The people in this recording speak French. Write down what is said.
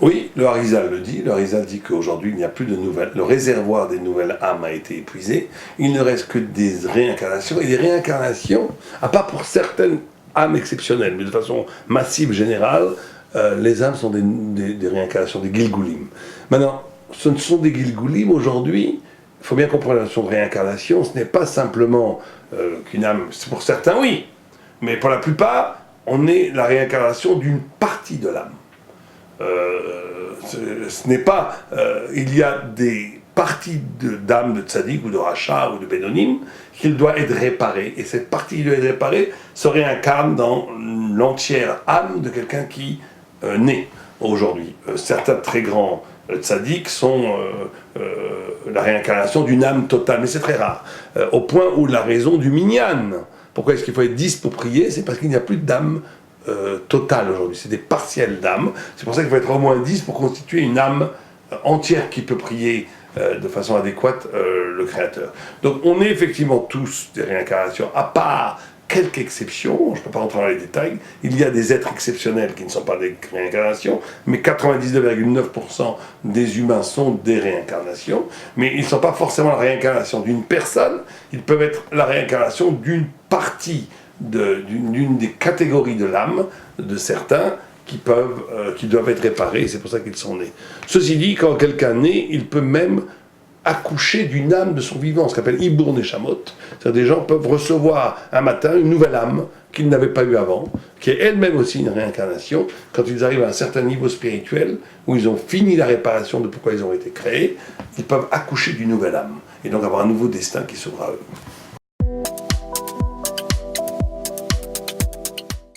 Oui, le Harizal le dit. Le Harizal dit qu'aujourd'hui, il n'y a plus de nouvelles. Le réservoir des nouvelles âmes a été épuisé. Il ne reste que des réincarnations. Et des réincarnations, à part pour certaines âmes exceptionnelles, mais de façon massive, générale, les âmes sont des réincarnations, des Gilgulim. Maintenant, ce ne sont des Gilgulim aujourd'hui. Il faut bien comprendre la notion de réincarnation. Ce n'est pas simplement qu'une âme, pour certains, oui. Mais pour la plupart, on est la réincarnation d'une partie de l'âme. Ce n'est pas... il y a des parties d'âme de tzaddik ou de rachat ou de bénonim qu'il doit être réparé. Et cette partie qui doit être réparée se réincarne dans l'entière âme de quelqu'un qui naît aujourd'hui. Certains très grands tzaddik sont la réincarnation d'une âme totale, mais c'est très rare. Au point où la raison du minyan, pourquoi est-ce qu'il faut être 10 pour prier, c'est parce qu'il n'y a plus d'âme totale aujourd'hui, c'est des partiels d'âme. C'est pour ça qu'il faut être au moins 10 pour constituer une âme entière qui peut prier de façon adéquate le Créateur. Donc on est effectivement tous des réincarnations, à part quelques exceptions, je ne peux pas rentrer dans les détails. Il y a des êtres exceptionnels qui ne sont pas des réincarnations, mais 99,9% des humains sont des réincarnations, mais ils ne sont pas forcément la réincarnation d'une personne, ils peuvent être la réincarnation d'une partie d'une des catégories de l'âme de certains qui doivent être réparés, et c'est pour ça qu'ils sont nés. Ceci dit, quand quelqu'un naît, il peut même accoucher d'une âme de son vivant, ce qu'on appelle Ibur Neshamot. C'est-à-dire des gens peuvent recevoir un matin une nouvelle âme qu'ils n'avaient pas eue avant, qui est elle-même aussi une réincarnation, quand ils arrivent à un certain niveau spirituel, où ils ont fini la réparation de pourquoi ils ont été créés, ils peuvent accoucher d'une nouvelle âme, et donc avoir un nouveau destin qui s'ouvre à eux.